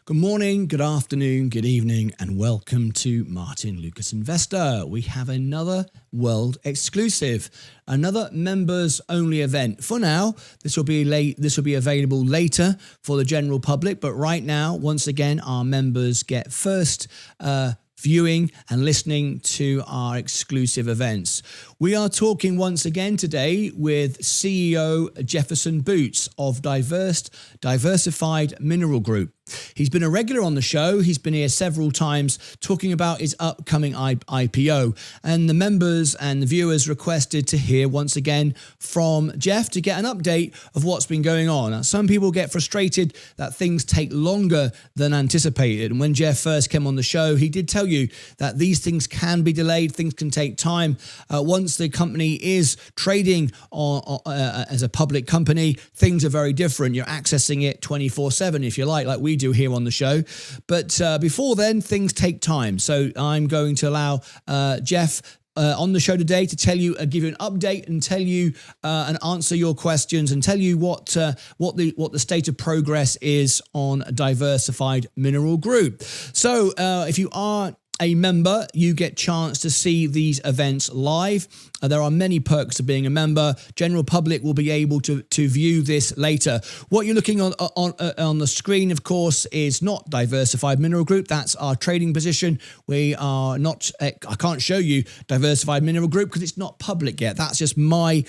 Good morning, good afternoon, good evening, and welcome to Martyn Lucas Investor. We have another world exclusive, another members only event. For now, this will be available later for the general public, but right now, once again, our members get first viewing and listening to our exclusive events. We are talking once again today with CEO Jefferson Bootes of Diversified Mineral Group. He's been a regular on the show. He's been here several times talking about his upcoming IPO, and the members and the viewers requested to hear once again from Jeff to get an update of what's been going on. Now, some people get frustrated that things take longer than anticipated, and when Jeff first came on the show, he did tell you that these things can be delayed, things can take time. Once the company is trading as a public company, things are very different. You're accessing it 24/7 if you like we do here on the show. But before then, things take time. So I'm going to allow Jeff on the show today to tell you, give you an update and tell you and answer your questions and tell you what the state of progress is on Diversified Mineral Group. So if you are a member, you get chance to see these events live. There are many perks to being a member. General public will be able to view this later. What you're looking on the screen, of course, is not Diversified Mineral Group. That's our trading position. We are not, I can't show you Diversified Mineral Group because it's not public yet. That's just my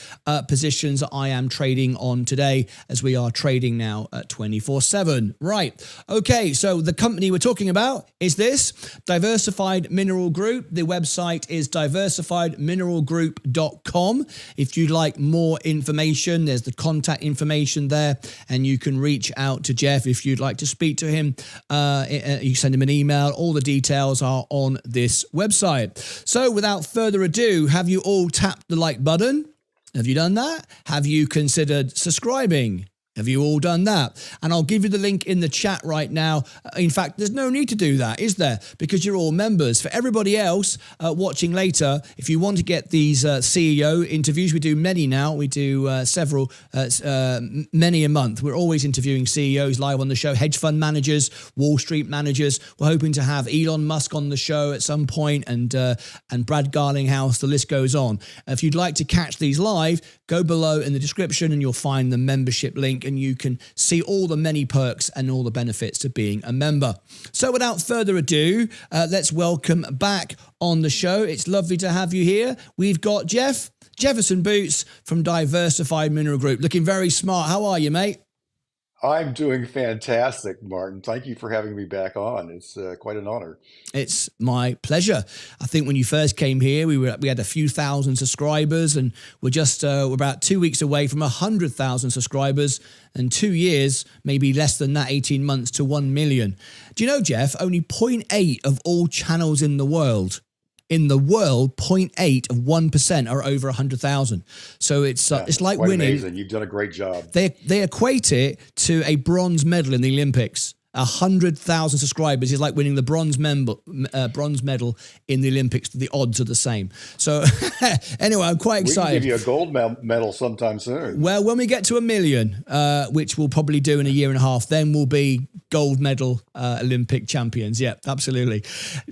positions that I am trading on today, as we are trading now at 24/7. Right. Okay. So the company we're talking about is this, Diversified Mineral Group. The website is diversifiedmineralgroup.com. If you'd like more information, there's the contact information there, and you can reach out to Jeff if you'd like to speak to him. You send him an email. All the details are on this website. So without further ado, have you all tapped the like button? Have you done that? Have you considered subscribing? Have you all done that? And I'll give you the link in the chat right now. In fact, there's no need to do that, is there? Because you're all members. For everybody else watching later, if you want to get these CEO interviews, we do many now. We do several, many a month. We're always interviewing CEOs live on the show, hedge fund managers, Wall Street managers. We're hoping to have Elon Musk on the show at some point, and Brad Garlinghouse. The list goes on. If you'd like to catch these live, go below in the description and you'll find the membership link, and you can see all the many perks and all the benefits to being a member. So without further ado, let's welcome back on the show. It's lovely to have you here. We've got Jefferson Bootes from Diversified Mineral Group. Looking very smart. How are you, mate? I'm doing fantastic, Martin. Thank you for having me back on. It's quite an honor. It's my pleasure. I think when you first came here, we had a few thousand subscribers, and we're about 2 weeks away from 100,000 subscribers, and 2 years, maybe less than that, 18 months to 1 million. Do you know, Jeff, only 0.8 of all channels in the world, 0.8 of 1% are over 100,000. So it's like winning. Amazing. You've done a great job. They equate it to a bronze medal in the Olympics. 100,000 subscribers is like winning the bronze medal in the Olympics. The odds are the same. So anyway, I'm quite excited. We can give you a gold medal sometime soon. Well, when we get to 1 million, which we'll probably do in a year and a half, then we'll be gold medal Olympic champions. Yeah, absolutely.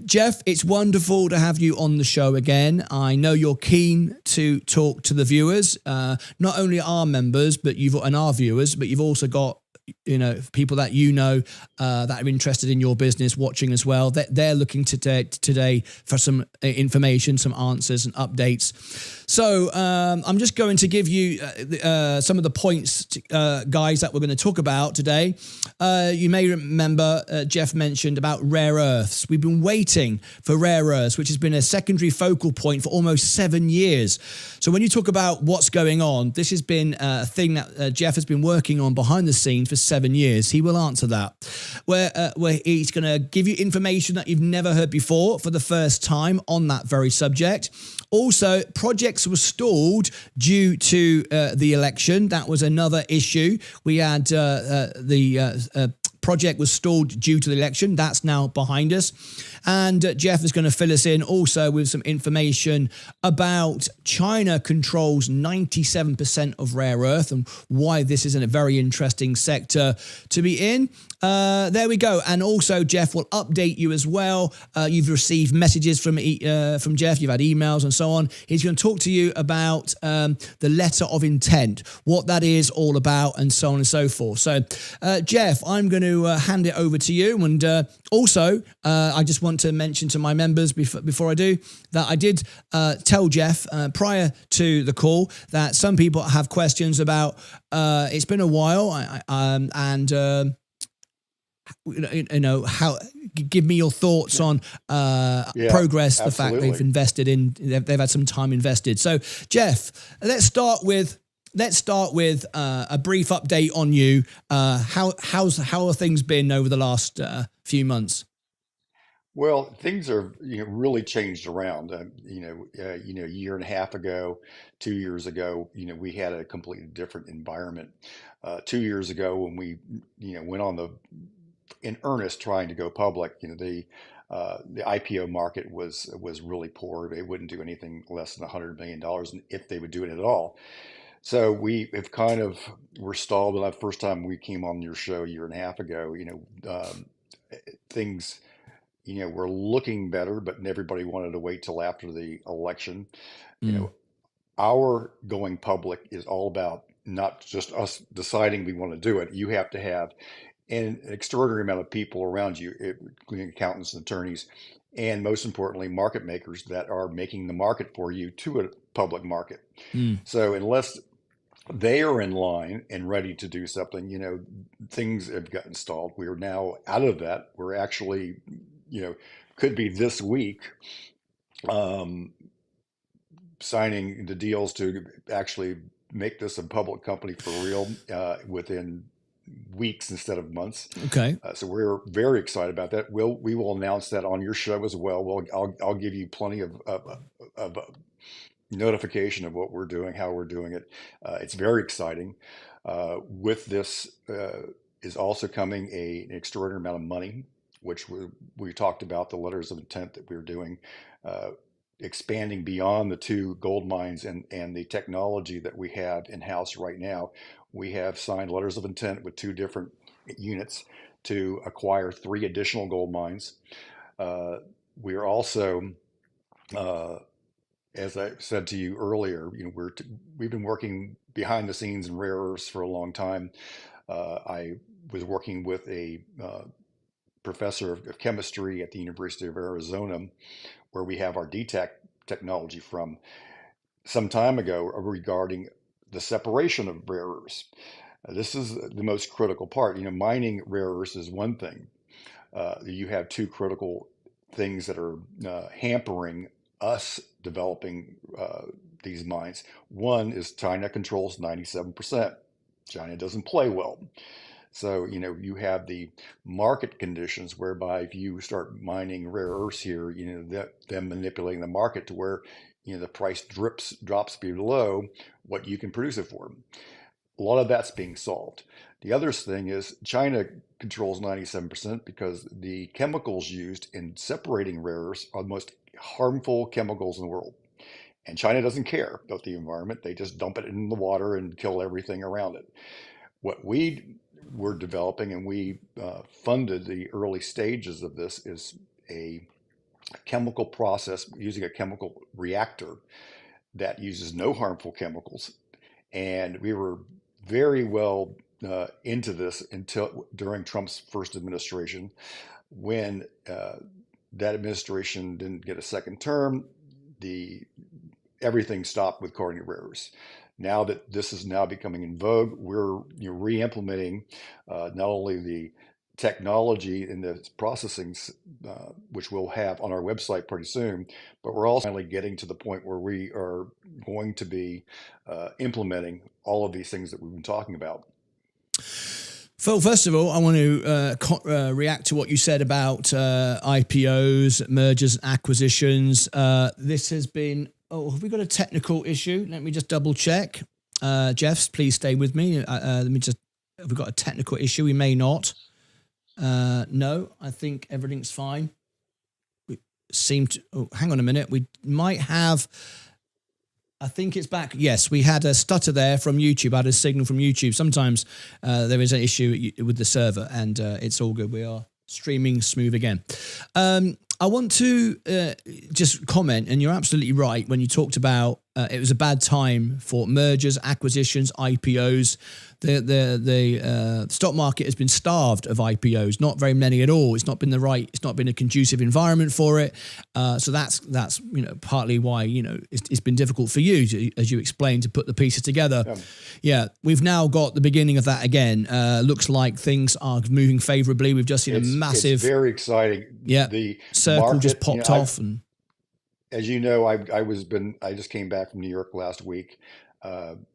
Jeff, it's wonderful to have you on the show again. I know you're keen to talk to the viewers, not only our members and our viewers, but you've also got people that that are interested in your business watching as well. They're looking today for some information, some answers and updates. So I'm just going to give you some of the points, guys, that we're going to talk about today. You may remember Jeff mentioned about rare earths. We've been waiting for rare earths, which has been a secondary focal point for almost 7 years. So when you talk about what's going on, this has been a thing that Jeff has been working on behind the scenes for 7 years. He will answer that, where he's going to give you information that you've never heard before for the first time on that very subject. Also, projects were stalled due to the election. That was another issue. We had the project was stalled due to the election. That's now behind us. And Jeff is going to fill us in also with some information about China controls 97% of rare earth and why this is a very interesting sector to be in. There we go. And also, Jeff will update you as well. You've received messages from Jeff. You've had emails and so on. He's going to talk to you about the letter of intent, what that is all about, and so on and so forth. So, Jeff, I'm going to hand it over to you. And also, I just want to mention to my members before I do that I did tell Jeff prior to the call that some people have questions about. It's been a while, how give me your thoughts on progress, the fact they've invested in, they've had some time invested. So Jeff, let's start with a brief update on you. How have things been over the last few months? Well, things are really changed around. A year and a half ago, 2 years ago, we had a completely different environment. 2 years ago, when we went on in earnest trying to go public, the IPO market was really poor. They wouldn't do anything less than $100 million, if they would do it at all. So we're stalled. The first time we came on your show a year and a half ago, things were looking better, but everybody wanted to wait till after the election. Our going public is all about not just us deciding we want to do it. You have to have an extraordinary amount of people around you, including accountants and attorneys, and most importantly, market makers that are making the market for you to a public market. So unless they are in line and ready to do something, things have gotten stalled. We are now out of that. We're actually, could be this week, signing the deals to actually make this a public company for real within weeks instead of months. Okay. So we're very excited about that. We will announce that on your show as well. I'll give you plenty of notification of what we're doing, how we're doing it. It's very exciting. With this is also coming an extraordinary amount of money, which we talked about the letters of intent that we were doing, expanding beyond the 2 gold mines and the technology that we have in-house right now. We have signed letters of intent with 2 different units to acquire 3 additional gold mines. We are also, as I said to you earlier, we've been working behind the scenes in rare earths for a long time. I was working with a professor of chemistry at the University of Arizona, where we have our DTAC technology from some time ago regarding the separation of rare earths. This is the most critical part. Mining rare earths is one thing. You have 2 critical things that are hampering us developing these mines. One is China controls 97%. China doesn't play well. So, you have the market conditions whereby if you start mining rare earths here, them manipulating the market to where, the price drops below what you can produce it for. A lot of that's being solved. The other thing is China controls 97% because the chemicals used in separating rare earths are the most harmful chemicals in the world. And China doesn't care about the environment. They just dump it in the water and kill everything around it. What we were developing, and we funded the early stages of this, is a chemical process using a chemical reactor that uses no harmful chemicals. And we were very well into this until during Trump's first administration, when that administration didn't get a second term. Everything stopped with coordinate rare earths. Now that this is now becoming in vogue, we're re-implementing not only the technology and the processing, which we'll have on our website pretty soon, but we're also finally getting to the point where we are going to be implementing all of these things that we've been talking about. Phil, first of all, I want to react to what you said about IPOs, mergers and acquisitions. This has been... Oh, have we got a technical issue? Let me just double check. Jeff, please stay with me. Have we got a technical issue? We may not. No, I think everything's fine. We seem to. Oh, hang on a minute. We might have. I think it's back. Yes, we had a stutter there from YouTube. I had a signal from YouTube. Sometimes there is an issue with the server, and it's all good. We are streaming smooth again. I want to just comment, and you're absolutely right when you talked about it was a bad time for mergers, acquisitions, IPOs. The stock market has been starved of IPOs, not very many at all. It's not been it's not been a conducive environment for it. So that's partly why it's been difficult for you, as you explained, to put the pieces together. Yeah, we've now got the beginning of that again. Looks like things are moving favorably. We've just seen a massive. It's very exciting. Yeah, the circle market just popped off, and as you know, I just came back from New York last week,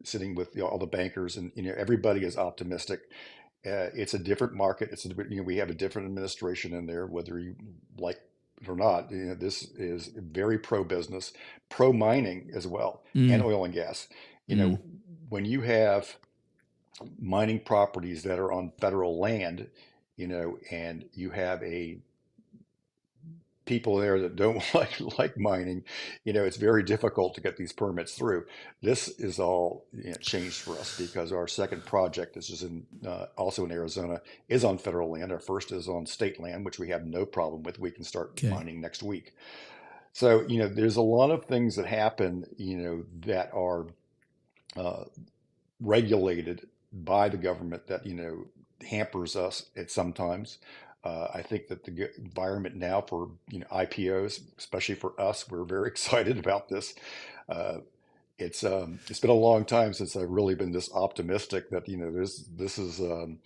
sitting with all the bankers, and everybody is optimistic. It's a different market. We have a different administration in there, whether you like it or not. This is very pro business, pro mining as well, and oil and gas. When you have mining properties that are on federal land, and you have people there that don't like mining, it's very difficult to get these permits through. This is all changed for us because our second project, this is also in Arizona, is on federal land. Our first is on state land, which we have no problem with. We can start mining next week. So there's a lot of things that happen that are regulated by the government that hampers us at sometimes. I think that the environment now for IPOs, especially for us, we're very excited about this. It's been a long time since I've really been this optimistic that this is going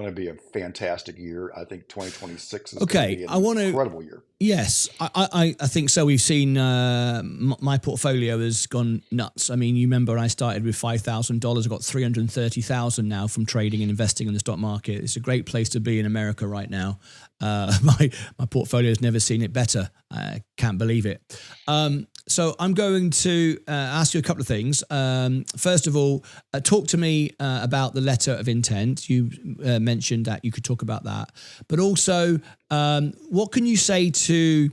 to be a fantastic year. I think 2026 is going to be an incredible year. Yes, I think so. We've seen my portfolio has gone nuts. I mean, you remember I started with $5,000. I've got $330,000 now from trading and investing in the stock market. It's a great place to be in America right now. My portfolio has never seen it better. I can't believe it. So I'm going to ask you a couple of things. First of all, talk to me about the letter of intent. You mentioned that you could talk about that, but also what can you say to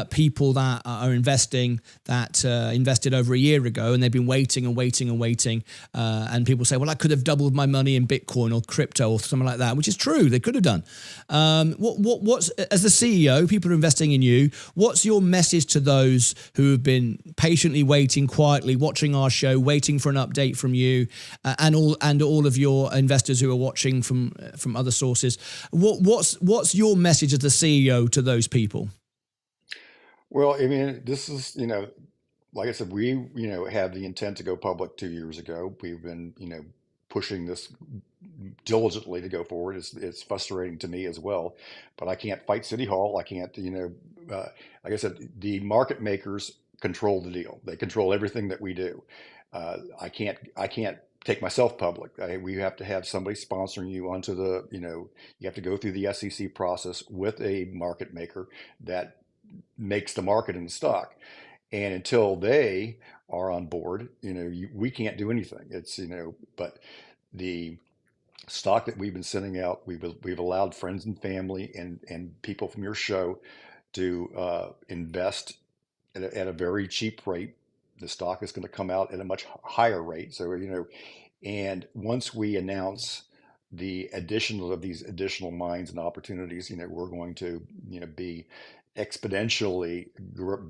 people that are investing that invested over a year ago and they've been waiting and waiting and waiting, and people say, well, I could have doubled my money in Bitcoin or crypto or something like that, which is true, they could have done. What's as the CEO, people are investing in you, what's your message to those who have been patiently waiting, quietly watching our show, waiting for an update from you, and all of your investors who are watching from other sources? What's your message as the CEO to those people? Well, I mean, this is, like I said, we, have the intent to go public 2 years ago. We've been, pushing this diligently to go forward. It's frustrating to me as well, but I can't fight City Hall. I can't, like I said, the market makers control the deal. They control everything that we do. I can't take myself public. We have to have somebody sponsoring you onto the, you have to go through the SEC process with a market maker that makes the market in the stock. And until they are on board, we can't do anything. It's, but the stock that we've been sending out, we've allowed friends and family and people from your show to invest at a very cheap rate. The stock is going to come out at a much higher rate. So, and once we announce the addition of these additional mines and opportunities, we're going to, be exponentially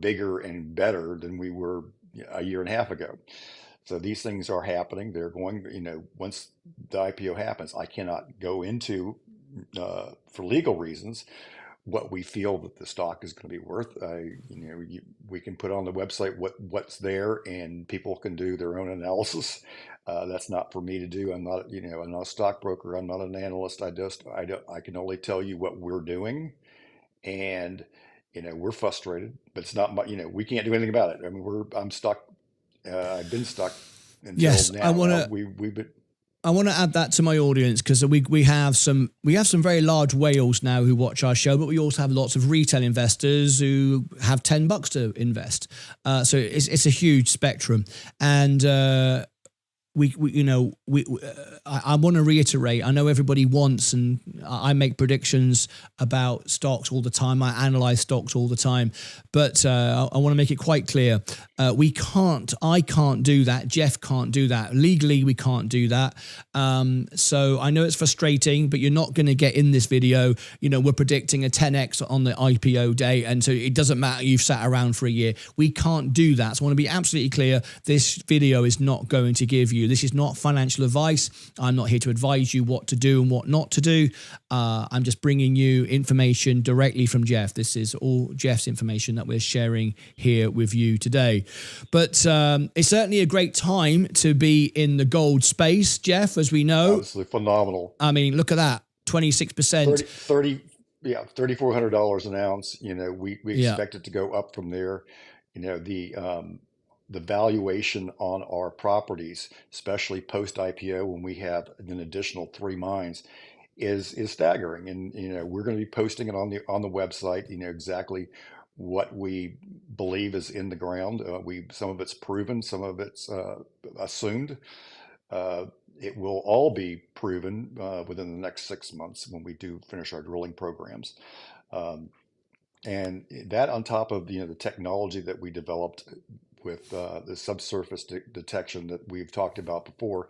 bigger and better than we were a year and a half ago. So these things are happening. They're going, once the IPO happens, I cannot go into, for legal reasons, what we feel that the stock is going to be worth. We can put on the website what's there, and people can do their own analysis. That's not for me to do. I'm not, I'm not a stockbroker. I'm not an analyst. I can only tell you what we're doing, and we're frustrated, but it's not much. We can't do anything about it. I mean, I'm stuck. I've been stuck until now. I want to add that to my audience, because we have some very large whales now who watch our show, but we also have lots of retail investors who have $10 to invest. So it's a huge spectrum, and I want to reiterate, I know everybody wants, and I make predictions about stocks all the time. I analyze stocks all the time, but I want to make it quite clear. I can't do that. Jeff can't do that. Legally, we can't do that. So I know it's frustrating, but you're not going to get in this video. We're predicting a 10x on the IPO day. And so it doesn't matter. You've sat around for a year. We can't do that. So I want to be absolutely clear. This video is not going to give you, this is not financial advice. I'm not here to advise you what to do and what not to do. I'm just bringing you information directly from Jeff. This is all Jeff's information that we're sharing here with you today. But it's certainly a great time to be in the gold space, Jeff, as we know. Absolutely phenomenal. I mean, look at that, 26%. $3,400 an ounce. We expect it to go up from there. The valuation on our properties, especially post IPO, when we have an additional 3 mines, is staggering. And we're going to be posting it on the website. Exactly what we believe is in the ground. Some of it's proven, some of it's assumed. It will all be proven within the next 6 months when we do finish our drilling programs. And that on top of the technology that we developed with the subsurface detection that we've talked about before.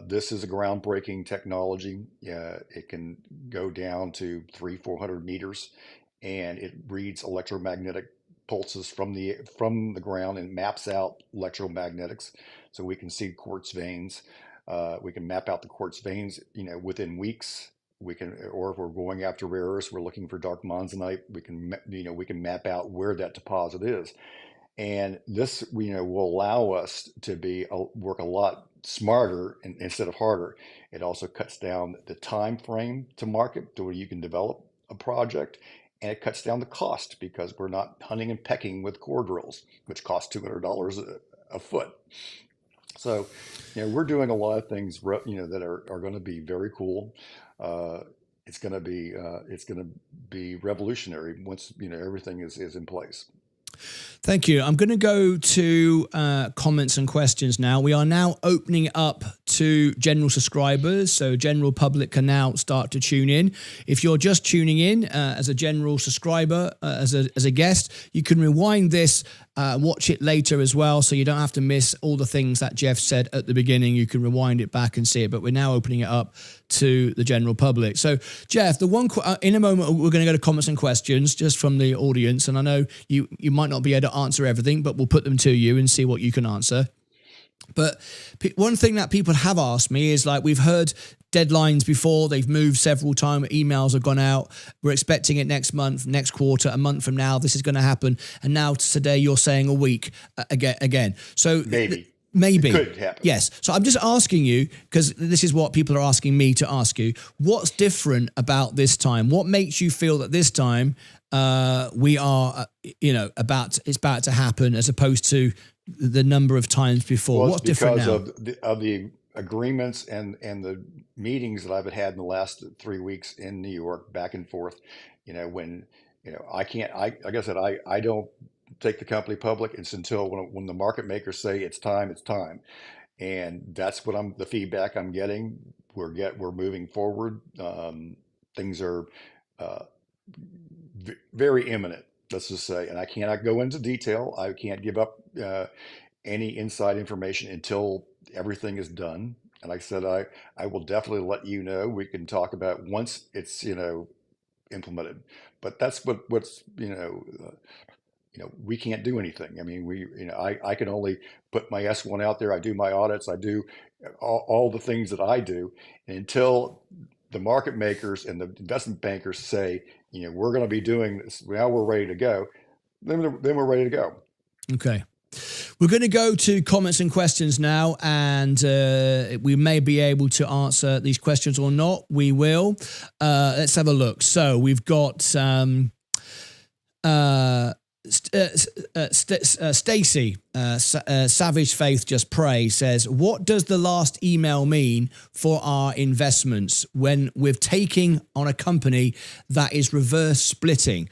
This is a groundbreaking technology. It can go down to 300-400 meters, and it reads electromagnetic pulses from the ground and maps out electromagnetics, so we can see quartz veins. We can map out the quartz veins, within weeks. Or if we're going after rare earths, we're looking for dark monzonite. We can map out where that deposit is. And this, will allow us to work a lot smarter instead of harder. It also cuts down the time frame to market to where you can develop a project, and it cuts down the cost because we're not hunting and pecking with core drills, which cost $200 a foot. So, we're doing a lot of things, that are going to be very cool. It's going to be revolutionary once everything is in place. Thank you. I'm going to go to comments and questions now. We are now opening up to general subscribers, so general public can now start to tune in. If you're just tuning in as a general subscriber, as a guest, you can rewind this, watch it later as well, so you don't have to miss all the things that Jeff said at the beginning. You can rewind it back and see it, but we're now opening it up to the general public. So, Jeff, in a moment, we're going to go to comments and questions just from the audience, and I know you might not be able to answer everything, but we'll put them to you and see what you can answer. But one thing that people have asked me is, we've heard deadlines before, they've moved several times, emails have gone out, we're expecting it next month, next quarter, a month from now, this is going to happen. And now today you're saying a week again. So maybe. It could happen. Yes. So I'm just asking you, because this is what people are asking me to ask you, what's different about this time? What makes you feel that this time we are, it's about to happen as opposed to the number of times before? Well, what's different now? Because of the agreements and the meetings that I've had in the last 3 weeks in New York, back and forth. When I can't. Like I said, I don't take the company public. It's until when the market makers say it's time, and that's what the feedback I'm getting. We're moving forward. Things are very imminent, let's just say, and I cannot go into detail. I can't give up any inside information until everything is done. And like I said, I will definitely let you know. We can talk about once it's implemented. But that's what's we can't do anything. I mean, I can only put my S1 out there. I do my audits. I do all the things that I do, and until the market makers and the investment bankers say, we're going to be doing this, now we're ready to go, then we're ready to go. Okay. We're going to go to comments and questions now, and we may be able to answer these questions or not. We will. Let's have a look. So we've got Stacy, Savage Faith Just Pray says, what does the last email mean for our investments when we're taking on a company that is reverse splitting?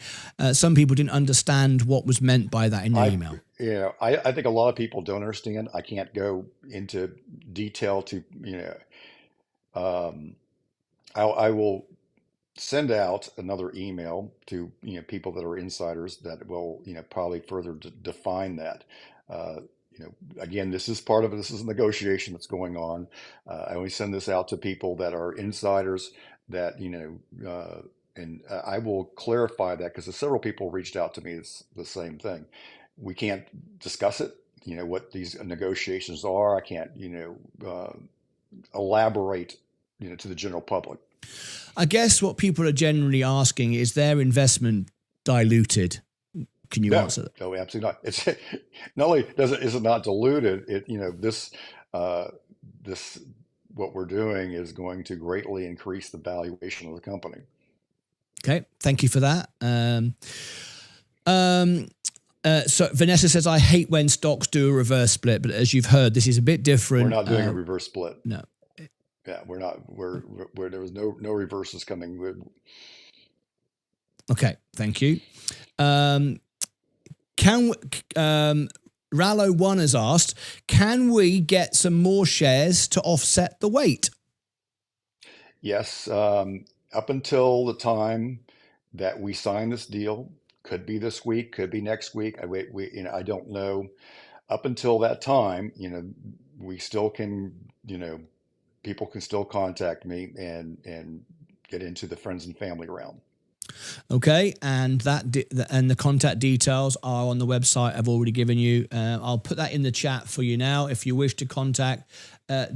Some people didn't understand what was meant by that in the email. I think a lot of people don't understand. I can't go into detail to, um, I will send out another email to, people that are insiders that will, probably further define that. Uh, Again, this is part of it. This is a negotiation that's going on. I only send this out to people that are insiders that, and I will clarify that because several people reached out to me. It's the same thing. We can't discuss it, what these negotiations are. I can't, elaborate, to the general public. I guess what people are generally asking is their investment diluted. Can you answer that? No, absolutely not. It's not only is it not diluted, this what we're doing is going to greatly increase the valuation of the company. Okay, thank you for that. So Vanessa says, I hate when stocks do a reverse split, but as you've heard, this is a bit different. We're not doing a reverse split. No. Yeah, we're not. There was no reverses coming. Okay, thank you. Rallo1 has asked, can we get some more shares to offset the weight? Yes, up until the time that we sign this deal, could be this week, could be next week. I don't know. Up until that time, we still can, people can still contact me and get into the friends and family realm. Okay, and the contact details are on the website I've already given you. I'll put that in the chat for you now. If you wish to contact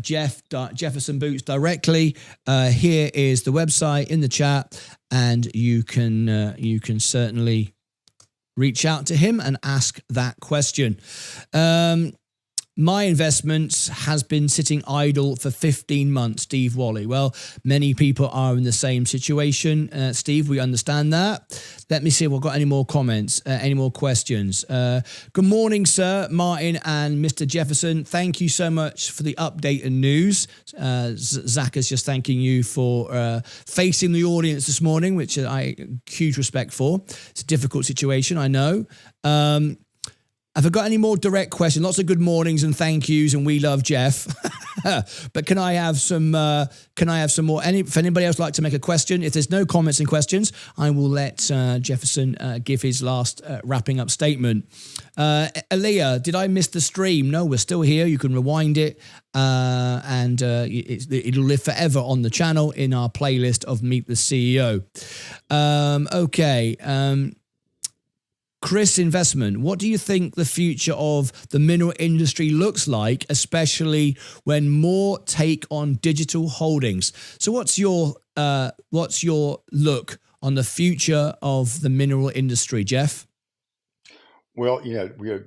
Jefferson Bootes directly, here is the website in the chat, and you can certainly reach out to him and ask that question. My investments has been sitting idle for 15 months, Steve Wally. Well, many people are in the same situation, Steve. We understand that. Let me see if we've got any more comments, any more questions. Good morning, sir, Martin and Mr. Jefferson. Thank you so much for the update and news. Zach is just thanking you for facing the audience this morning, which I huge respect for. It's a difficult situation, I know. Have I got any more direct questions? Lots of good mornings and thank yous, and we love Jeff. But can I have some? More? If anybody else would like to make a question, if there's no comments and questions, I will let Jefferson give his last wrapping up statement. Aaliyah, did I miss the stream? No, we're still here. You can rewind it, and it'll live forever on the channel in our playlist of Meet the CEO. Okay. Chris Investment, what do you think the future of the mineral industry looks like, especially when more take on digital holdings? So what's your look on the future of the mineral industry, Jeff? Well, you're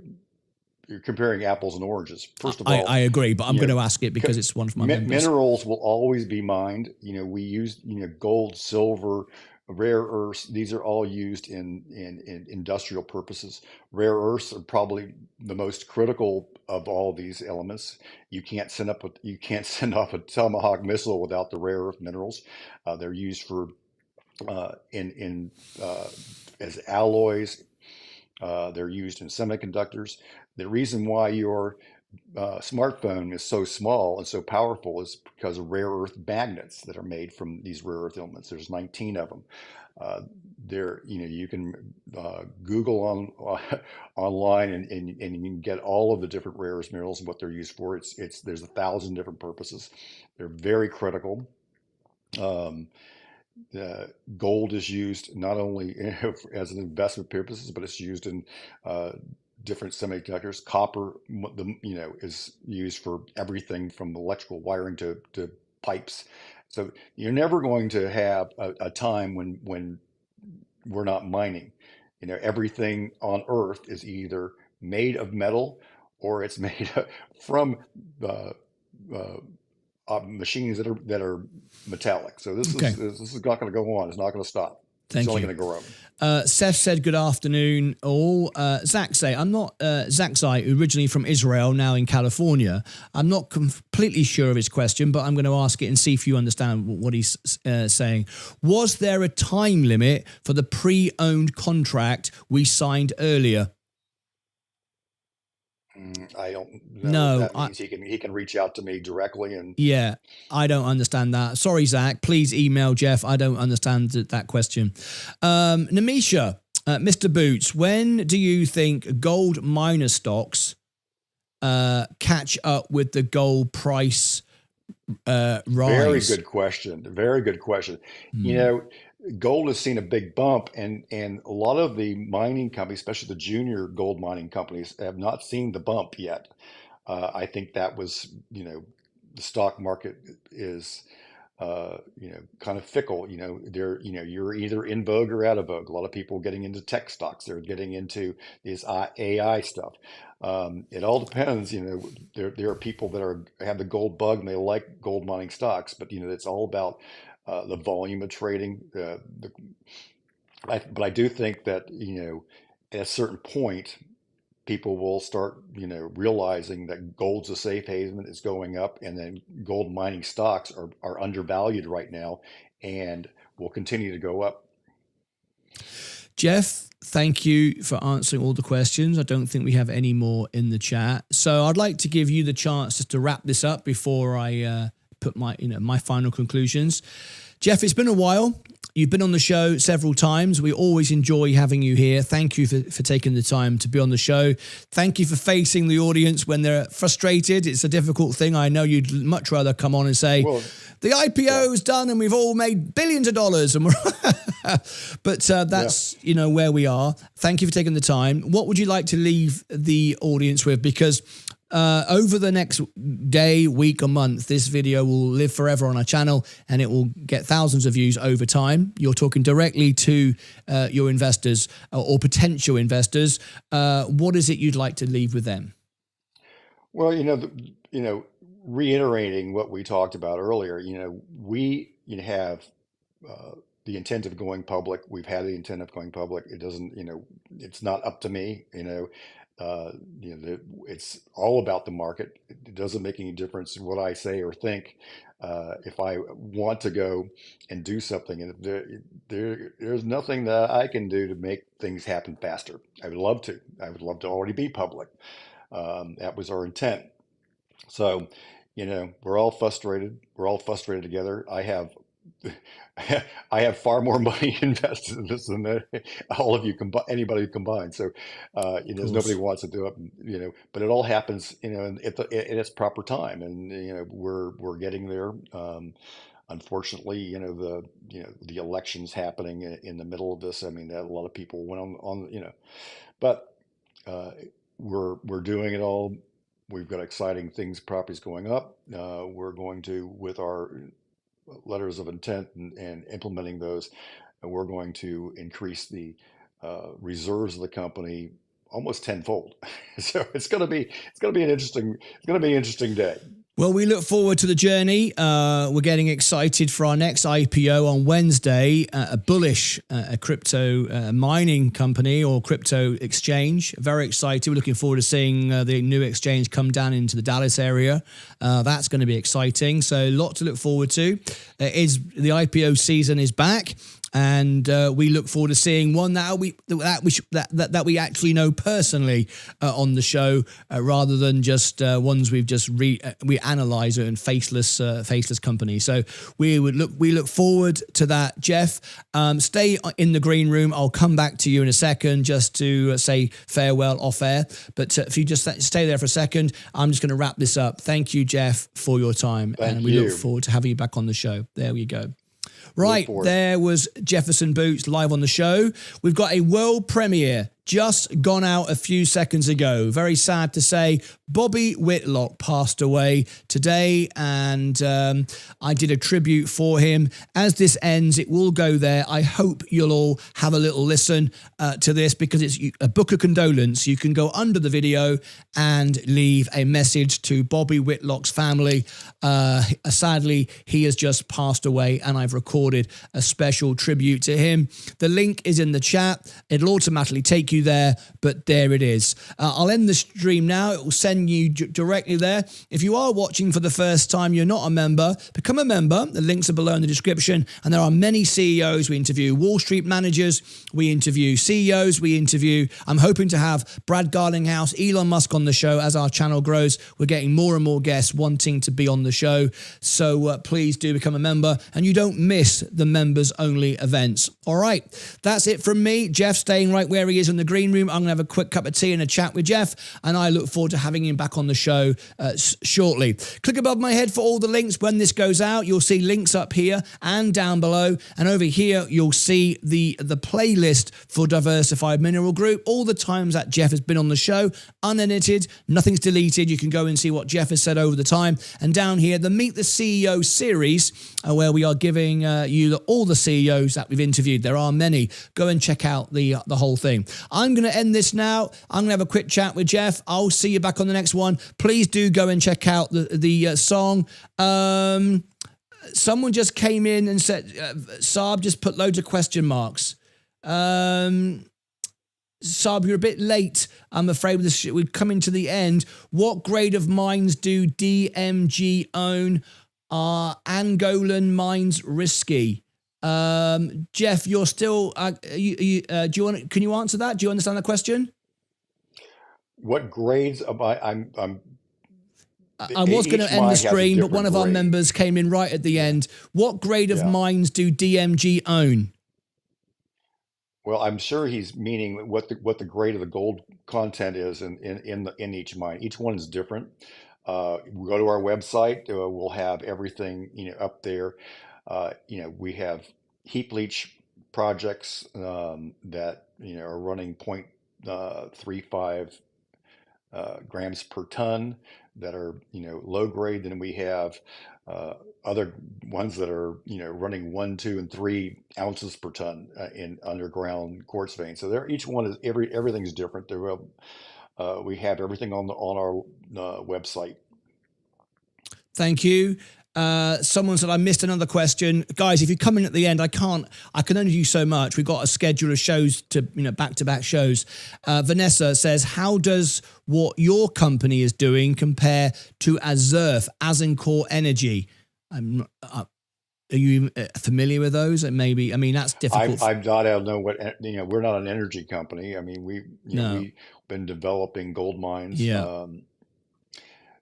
comparing apples and oranges. First of all, I agree, but I'm going to ask it because it's one of my members. Minerals will always be mined. We use gold, silver, rare earths. These are all used in industrial purposes. Rare earths are probably the most critical of all these elements. You can't send off a Tomahawk missile without the rare earth minerals. They're used for as alloys. They're used in semiconductors. The reason why your smartphone is so small and so powerful is because of rare earth magnets that are made from these rare earth elements. There's 19 of them. You can Google online and you can get all of the different rare earth minerals and what they're used for. There's 1,000 different purposes. They're very critical. Gold is used not only as an investment purposes, but it's used in different semiconductors. Copper, is used for everything from electrical wiring to pipes. So you're never going to have a time when we're not mining. Everything on Earth is either made of metal or it's made from machines that are metallic. So this is not going to go on. It's not going to stop. It's only going to grow. Seth said, good afternoon, all. Zach say, I'm not, Zach's originally from Israel, now in California. I'm not completely sure of his question, but I'm going to ask it and see if you understand what he's saying. Was there a time limit for the pre-owned contract we signed earlier? I don't know if No, that means he can reach out to me directly and yeah, I don't understand that. Sorry, Zach. Please email Jeff. I don't understand that question. Namisha, Mr. Bootes, when do you think gold miner stocks catch up with the gold price rise? Very good question. Very good question. You Hmm. know, gold has seen a big bump, and a lot of the mining companies, especially the junior gold mining companies, have not seen the bump yet. I think that was, the stock market is, kind of fickle. You're either in vogue or out of vogue. A lot of people are getting into tech stocks. They're getting into this AI stuff. It all depends. There are people that have the gold bug and they like gold mining stocks, but it's all about the volume of trading. But I do think that at a certain point, people will start, realizing that gold's a safe haven, is going up, and then gold mining stocks are undervalued right now and will continue to go up. Jeff, thank you for answering all the questions. I don't think we have any more in the chat. So I'd like to give you the chance just to wrap this up before I put my final conclusions. Jeff, it's been a while. You've been on the show several times. We always enjoy having you here. Thank you for taking the time to be on the show. Thank you for facing the audience when they're frustrated. It's a difficult thing. I know you'd much rather come on and say, well, the IPO is done and we've all made billions of dollars. And but that's, where we are. Thank you for taking the time. What would you like to leave the audience with? Because over the next day, week, or month, this video will live forever on our channel and it will get thousands of views over time. You're talking directly to your investors or potential investors. What is it you'd like to leave with them? Well, reiterating what we talked about earlier, we have the intent of going public. We've had the intent of going public. It doesn't, it's not up to me, it's all about the market. It doesn't make any difference what I say or think. If I want to go and do something, and there's nothing that I can do to make things happen faster. I would love to. I would love to already be public. That was our intent. So, we're all frustrated. We're all frustrated together. I have far more money invested in this than all of you anybody combined. So, nobody wants to do it, but it all happens, in its proper time, and we're getting there. Unfortunately, the election's happening in the middle of this. I mean, a lot of people went on, but we're doing it all. We've got exciting things, properties going up. We're going to, with our letters of intent and implementing those, and we're going to increase the reserves of the company almost tenfold. So it's going to be an interesting day. Well, we look forward to the journey. We're getting excited for our next IPO on Wednesday, a bullish crypto mining company or crypto exchange. Very excited. We're looking forward to seeing the new exchange come down into the Dallas area. That's going to be exciting. So a lot to look forward to. The IPO season is back. And we look forward to seeing one that we actually know personally on the show, rather than just ones we've just we analyze in faceless companies. So we look forward to that. Jeff, stay in the green room. I'll come back to you in a second just to say farewell off air. But if you just stay there for a second, I'm just going to wrap this up. Thank you, Jeff, for your time, and we look forward to having you back on the show. There we go. Right, there was Jefferson Bootes live on the show. We've got a world premiere just gone out a few seconds ago. Very sad to say, Bobby Whitlock passed away today, and I did a tribute for him. As this ends, it will go there. I hope you'll all have a little listen to this, because it's a book of condolence. You can go under the video and leave a message to Bobby Whitlock's family. Sadly, he has just passed away, and I've recorded a special tribute to him. The link is in the chat. It'll automatically take you there, but there it is. I'll end the stream now. It will send send you directly there. If you are watching for the first time, you're not a member, become a member. The links are below in the description. And there are many CEOs. We interview Wall Street managers. We interview CEOs. I'm hoping to have Brad Garlinghouse, Elon Musk on the show as our channel grows. We're getting more and more guests wanting to be on the show. So please do become a member and you don't miss the members only events. All right. That's it from me. Jeff staying right where he is in the green room. I'm going to have a quick cup of tea and a chat with Jeff, and I look forward to having him back on the show shortly. Click above my head for all the links. When this goes out, you'll see links up here and down below, and over here you'll see the playlist for Diversified Mineral Group. All the times that Jeff has been on the show, unedited, nothing's deleted. You can go and see what Jeff has said over the time. And down here, the Meet the CEO series, where we are giving you all the CEOs that we've interviewed. There are many. Go and check out the whole thing. I'm going to end this now. I'm going to have a quick chat with Jeff. I'll see you back on the next one. Please do go and check out the song. Someone just came in and said, Saab just put loads of question marks. Saab, you're a bit late. I'm afraid we're coming to the end. What grade of mines do DMG own? Are Angolan mines risky? Jeff, you're still. Do you want? Can you answer that? Do you understand the question? What grades? I was going to end the stream, but one of our members came in right at the end. What grade of mines do DMG own? Well, I'm sure he's meaning what the grade of the gold content is in each mine. Each one is different. We go to our website. We'll have everything up there. We have heap leach projects that are running 0.35 grams per ton that are low grade. Then we have other ones that are running 1, 2, and 3 ounces per ton in underground quartz veins. So each one is everything's different. We have everything on our website. Thank you. Someone said I missed another question. Guys, if you come in at the end, I can only do so much. We've got a schedule of shows to, back-to-back shows. Vanessa says, how does what your company is doing compare to Azurf, Azincore Energy? Are you familiar with those? And maybe, that's difficult. I don't know what, we're not an energy company. We've been developing gold mines. Yeah.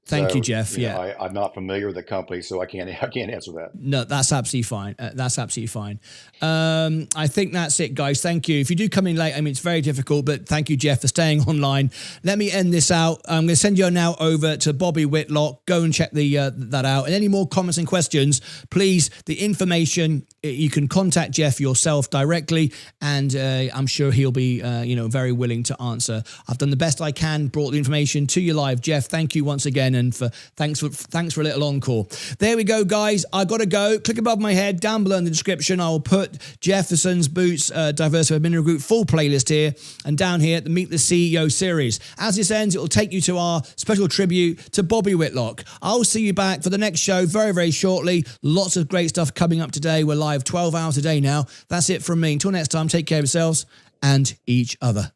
Thank you, Jeff. I'm not familiar with the company, so I can't answer that. No, that's absolutely fine. That's absolutely fine. I think that's it, guys. Thank you. If you do come in late, it's very difficult, but thank you, Jeff, for staying online. Let me end this out. I'm going to send you now over to Bobby Whitlock. Go and check that out. And any more comments and questions, please, the information, you can contact Jeff yourself directly, and I'm sure he'll be, very willing to answer. I've done the best I can, brought the information to you live. Jeff, thank you once again. And thanks for a little encore. There we go, guys. I got to go. Click above my head, down below in the description. I will put Jefferson Bootes Diversified Mineral Group full playlist here, and down here the Meet the CEO series. As this ends, it will take you to our special tribute to Bobby Whitlock. I'll see you back for the next show very, very shortly. Lots of great stuff coming up today. We're live 12 hours a day now. That's it from me. Until next time, take care of yourselves and each other.